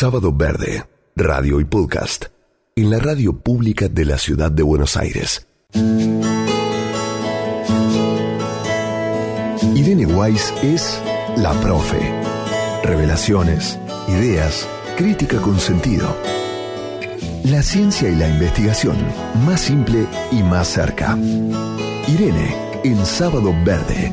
Sábado Verde, radio y podcast, en la radio pública de la ciudad de Buenos Aires. Irene Weiss es la profe. Revelaciones, ideas, crítica con sentido. La ciencia y la investigación, más simple y más cerca. Irene, en Sábado Verde.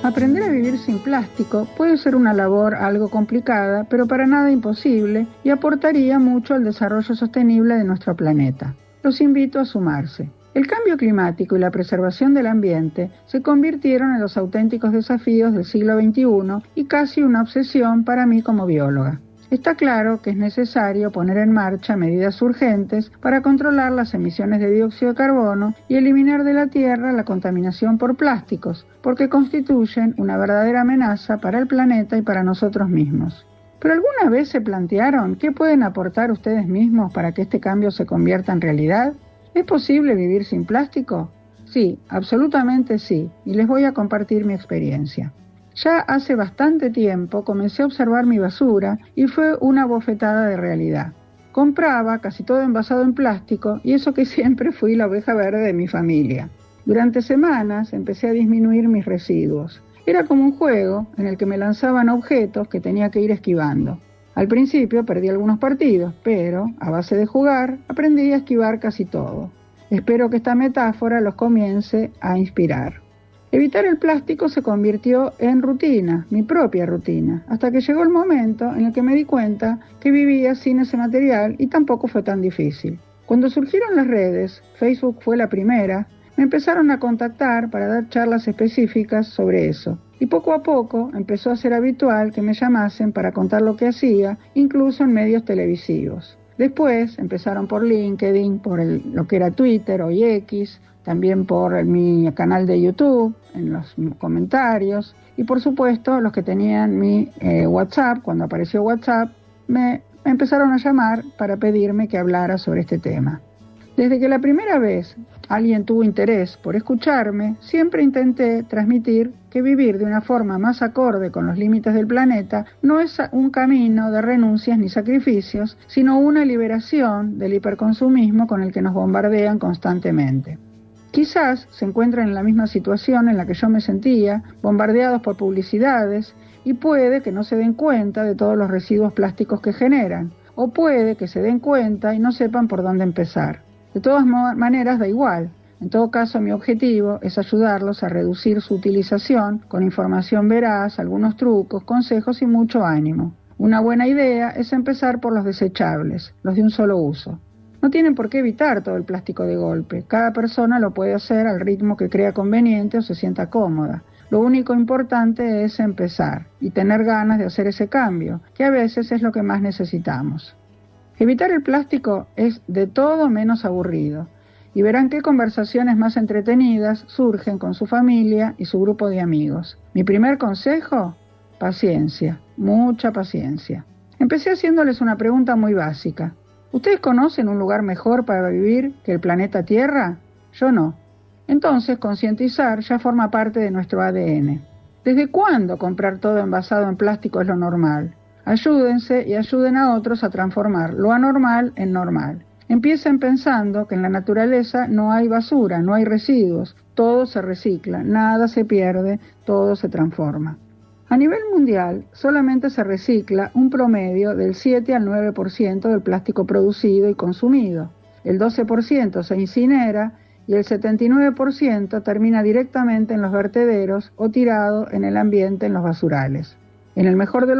Aprender a vivir sin plástico puede ser una labor algo complicada, pero para nada imposible, y aportaría mucho al desarrollo sostenible de nuestro planeta. Los invito a sumarse. El cambio climático y la preservación del ambiente se convirtieron en los auténticos desafíos del siglo XXI y casi una obsesión para mí como bióloga. Está claro que es necesario poner en marcha medidas urgentes para controlar las emisiones de dióxido de carbono y eliminar de la Tierra la contaminación por plásticos, porque constituyen una verdadera amenaza para el planeta y para nosotros mismos. ¿Pero alguna vez se plantearon qué pueden aportar ustedes mismos para que este cambio se convierta en realidad? ¿Es posible vivir sin plástico? Sí, absolutamente sí, y les voy a compartir mi experiencia. Ya hace bastante tiempo comencé a observar mi basura y fue una bofetada de realidad. Compraba casi todo envasado en plástico y eso que siempre fui la oveja verde de mi familia. Durante semanas empecé a disminuir mis residuos. Era como un juego en el que me lanzaban objetos que tenía que ir esquivando. Al principio perdí algunos partidos, pero a base de jugar aprendí a esquivar casi todo. Espero que esta metáfora los comience a inspirar. Evitar el plástico se convirtió en rutina, mi propia rutina, hasta que llegó el momento en el que me di cuenta que vivía sin ese material y tampoco fue tan difícil. Cuando surgieron las redes, Facebook fue la primera, me empezaron a contactar para dar charlas específicas sobre eso. Y poco a poco empezó a ser habitual que me llamasen para contar lo que hacía, incluso en medios televisivos. Después empezaron por LinkedIn, por lo que era Twitter, hoy X, también por mi canal de YouTube, en los comentarios, y por supuesto los que tenían mi WhatsApp, cuando apareció WhatsApp, me empezaron a llamar para pedirme que hablara sobre este tema. Desde que la primera vez alguien tuvo interés por escucharme, siempre intenté transmitir que vivir de una forma más acorde con los límites del planeta no es un camino de renuncias ni sacrificios, sino una liberación del hiperconsumismo con el que nos bombardean constantemente. Quizás se encuentren en la misma situación en la que yo me sentía, bombardeados por publicidades, y puede que no se den cuenta de todos los residuos plásticos que generan, o puede que se den cuenta y no sepan por dónde empezar. De todas maneras da igual. En todo caso, mi objetivo es ayudarlos a reducir su utilización con información veraz, algunos trucos, consejos y mucho ánimo. Una buena idea es empezar por los desechables, los de un solo uso. No tienen por qué evitar todo el plástico de golpe. Cada persona lo puede hacer al ritmo que crea conveniente o se sienta cómoda. Lo único importante es empezar y tener ganas de hacer ese cambio, que a veces es lo que más necesitamos. Evitar el plástico es de todo menos aburrido, y verán qué conversaciones más entretenidas surgen con su familia y su grupo de amigos. Mi primer consejo: paciencia, mucha paciencia. Empecé haciéndoles una pregunta muy básica. ¿Ustedes conocen un lugar mejor para vivir que el planeta Tierra? Yo no. Entonces, concientizar ya forma parte de nuestro ADN. ¿Desde cuándo comprar todo envasado en plástico es lo normal? Ayúdense y ayuden a otros a transformar lo anormal en normal. Empiecen pensando que en la naturaleza no hay basura, no hay residuos, todo se recicla, nada se pierde, todo se transforma. A nivel mundial, solamente se recicla un promedio del 7 al 9% del plástico producido y consumido. El 12% se incinera y el 79% termina directamente en los vertederos o tirado en el ambiente en los basurales. En el mejor de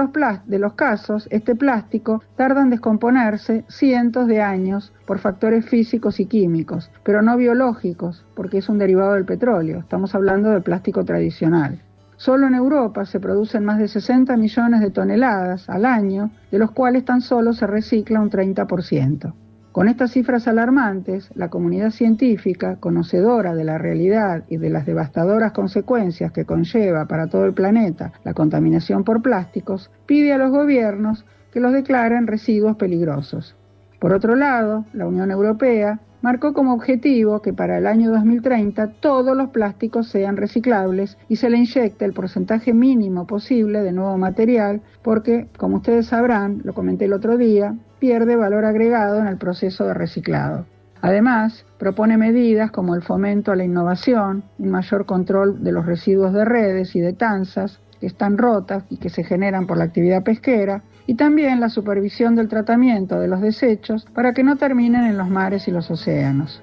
los casos, este plástico tarda en descomponerse cientos de años por factores físicos y químicos, pero no biológicos, porque es un derivado del petróleo. Estamos hablando del plástico tradicional. Solo en Europa se producen más de 60 millones de toneladas al año, de los cuales tan solo se recicla un 30%. Con estas cifras alarmantes, la comunidad científica, conocedora de la realidad y de las devastadoras consecuencias que conlleva para todo el planeta la contaminación por plásticos, pide a los gobiernos que los declaren residuos peligrosos. Por otro lado, la Unión Europea marcó como objetivo que para el año 2030 todos los plásticos sean reciclables y se le inyecte el porcentaje mínimo posible de nuevo material porque, como ustedes sabrán, lo comenté el otro día, pierde valor agregado en el proceso de reciclado. Además, propone medidas como el fomento a la innovación, un mayor control de los residuos de redes y de tanzas que están rotas y que se generan por la actividad pesquera, y también la supervisión del tratamiento de los desechos para que no terminen en los mares y los océanos.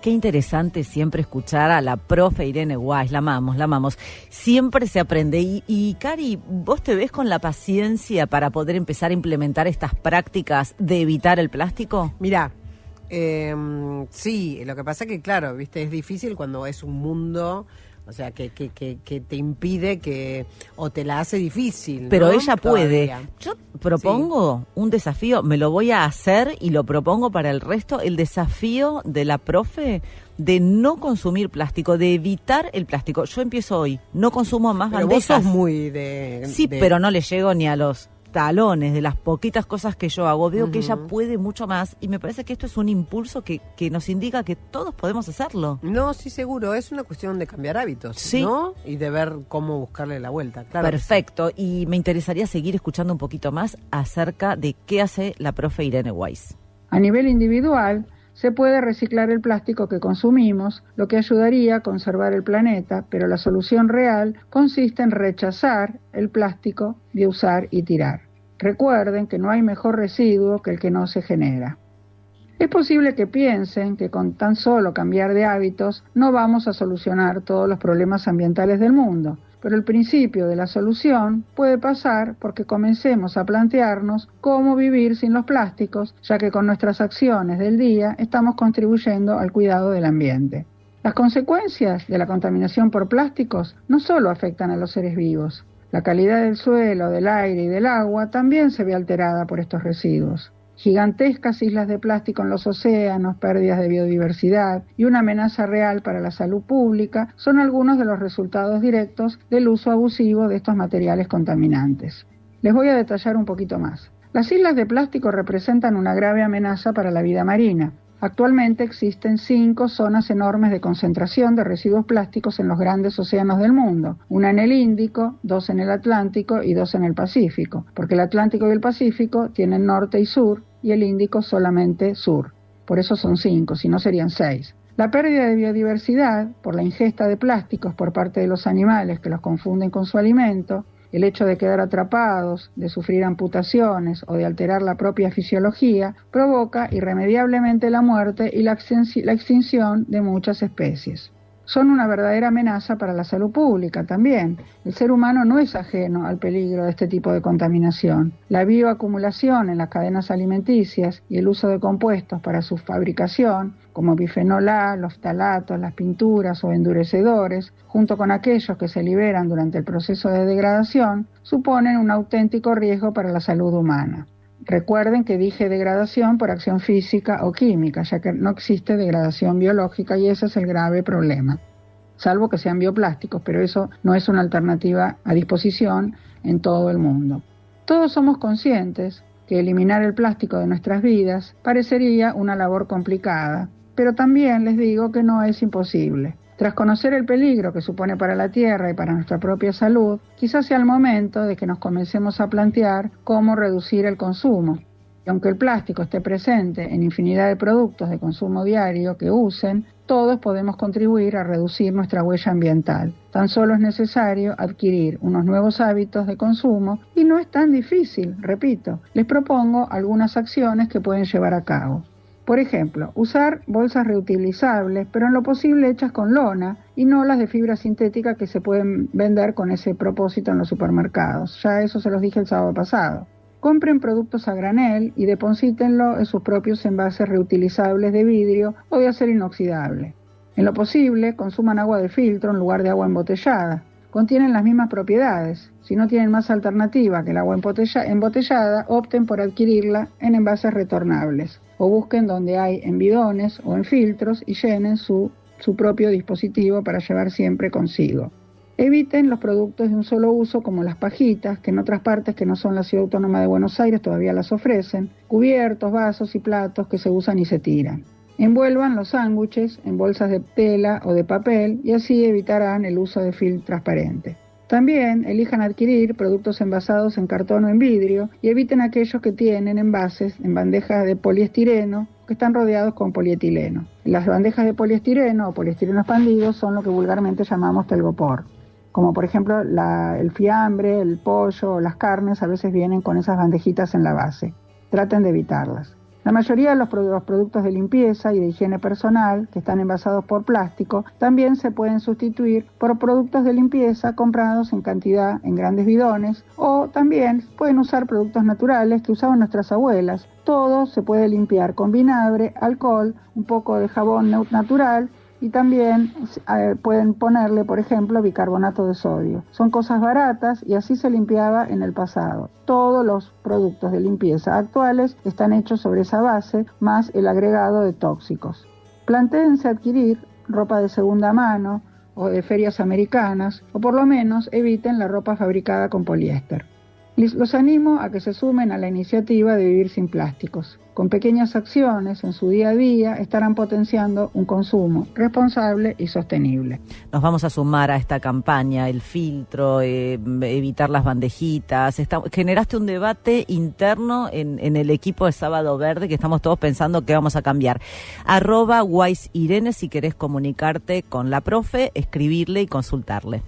Qué interesante siempre escuchar a la profe Irene Weiss, la amamos. Siempre se aprende. Y Cari, ¿vos te ves con la paciencia para poder empezar a implementar estas prácticas de evitar el plástico? Mirá, sí, lo que pasa que, claro, viste, es difícil cuando es un mundo, o sea, que te impide que, o te la hace difícil, pero ¿no? Ella puede. Todavía. Yo propongo un desafío, me lo voy a hacer y lo propongo para el resto, el desafío de la profe de no consumir plástico, de evitar el plástico. Yo empiezo hoy, no consumo más Pero bandejas. vos sos muy de... Sí, pero no le llego ni a los talones de las poquitas cosas que yo hago. Veo que ella Ujú. puede mucho más y me parece que esto es un impulso que nos indica que todos podemos hacerlo. No, sí, seguro, es una cuestión de cambiar hábitos, Sí. ¿no? Y de ver cómo buscarle la vuelta, claro. Perfecto, y me interesaría seguir escuchando un poquito más acerca de qué hace la profe Irene Weiss. A nivel individual, se puede reciclar el plástico que consumimos, lo que ayudaría a conservar el planeta, pero la solución real consiste en rechazar el plástico de usar y tirar. Recuerden que no hay mejor residuo que el que no se genera. Es posible que piensen que con tan solo cambiar de hábitos no vamos a solucionar todos los problemas ambientales del mundo, pero el principio de la solución puede pasar porque comencemos a plantearnos cómo vivir sin los plásticos, ya que con nuestras acciones del día estamos contribuyendo al cuidado del ambiente. Las consecuencias de la contaminación por plásticos no solo afectan a los seres vivos. La calidad del suelo, del aire y del agua también se ve alterada por estos residuos. Gigantescas islas de plástico en los océanos, pérdidas de biodiversidad y una amenaza real para la salud pública son algunos de los resultados directos del uso abusivo de estos materiales contaminantes. Les voy a detallar un poquito más. Las islas de plástico representan una grave amenaza para la vida marina. Actualmente existen 5 zonas enormes de concentración de residuos plásticos en los grandes océanos del mundo. Una en el Índico, 2 en el Atlántico y 2 en el Pacífico, porque el Atlántico y el Pacífico tienen norte y sur y el Índico solamente sur. Por eso son 5, si no serían 6. La pérdida de biodiversidad por la ingesta de plásticos por parte de los animales que los confunden con su alimento, el hecho de quedar atrapados, de sufrir amputaciones o de alterar la propia fisiología, provoca irremediablemente la muerte y la extinción de muchas especies. Son una verdadera amenaza para la salud pública también. El ser humano no es ajeno al peligro de este tipo de contaminación. La bioacumulación en las cadenas alimenticias y el uso de compuestos para su fabricación, como bifenol A, los ftalatos, las pinturas o endurecedores, junto con aquellos que se liberan durante el proceso de degradación, suponen un auténtico riesgo para la salud humana. Recuerden que dije degradación por acción física o química, ya que no existe degradación biológica y ese es el grave problema. Salvo que sean bioplásticos, pero eso no es una alternativa a disposición en todo el mundo. Todos somos conscientes que eliminar el plástico de nuestras vidas parecería una labor complicada, pero también les digo que no es imposible. Tras conocer el peligro que supone para la Tierra y para nuestra propia salud, quizás sea el momento de que nos comencemos a plantear cómo reducir el consumo. Y aunque el plástico esté presente en infinidad de productos de consumo diario que usen, todos podemos contribuir a reducir nuestra huella ambiental. Tan solo es necesario adquirir unos nuevos hábitos de consumo y no es tan difícil, repito. Les propongo algunas acciones que pueden llevar a cabo. Por ejemplo, usar bolsas reutilizables, pero en lo posible hechas con lona y no las de fibra sintética que se pueden vender con ese propósito en los supermercados. Ya eso se los dije el sábado pasado. Compren productos a granel y deposítenlo en sus propios envases reutilizables de vidrio o de acero inoxidable. En lo posible, consuman agua de filtro en lugar de agua embotellada. Contienen las mismas propiedades. Si no tienen más alternativa que el agua embotellada, opten por adquirirla en envases retornables o busquen donde hay en bidones o en filtros y llenen su propio dispositivo para llevar siempre consigo. Eviten los productos de un solo uso como las pajitas, que en otras partes que no son la Ciudad Autónoma de Buenos Aires todavía las ofrecen, cubiertos, vasos y platos que se usan y se tiran. Envuelvan los sándwiches en bolsas de tela o de papel y así evitarán el uso de film transparente. También elijan adquirir productos envasados en cartón o en vidrio y eviten aquellos que tienen envases en bandejas de poliestireno que están rodeados con polietileno. Las bandejas de poliestireno o poliestireno expandido son lo que vulgarmente llamamos telgopor. Como por ejemplo el fiambre, el pollo o las carnes a veces vienen con esas bandejitas en la base. Traten de evitarlas. La mayoría de los productos de limpieza y de higiene personal que están envasados por plástico también se pueden sustituir por productos de limpieza comprados en cantidad en grandes bidones, o también pueden usar productos naturales que usaban nuestras abuelas. Todo se puede limpiar con vinagre, alcohol, un poco de jabón natural y también pueden ponerle, por ejemplo, bicarbonato de sodio. Son cosas baratas y así se limpiaba en el pasado. Todos los productos de limpieza actuales están hechos sobre esa base, más el agregado de tóxicos. Plantéense adquirir ropa de segunda mano o de ferias americanas, o por lo menos eviten la ropa fabricada con poliéster. Los animo a que se sumen a la iniciativa de vivir sin plásticos. Con pequeñas acciones en su día a día estarán potenciando un consumo responsable y sostenible. Nos vamos a sumar a esta campaña, el filtro, evitar las bandejitas. Generaste un debate interno en el equipo de Sábado Verde que estamos todos pensando que vamos a cambiar. @WiseIrene si querés comunicarte con la profe, escribirle y consultarle.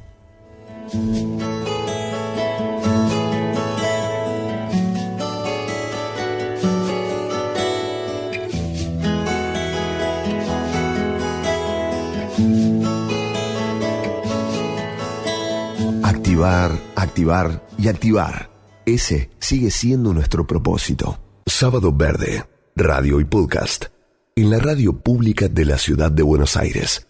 Activar y activar. Ese sigue siendo nuestro propósito. Sábado Verde, radio y podcast. En la radio pública de la ciudad de Buenos Aires.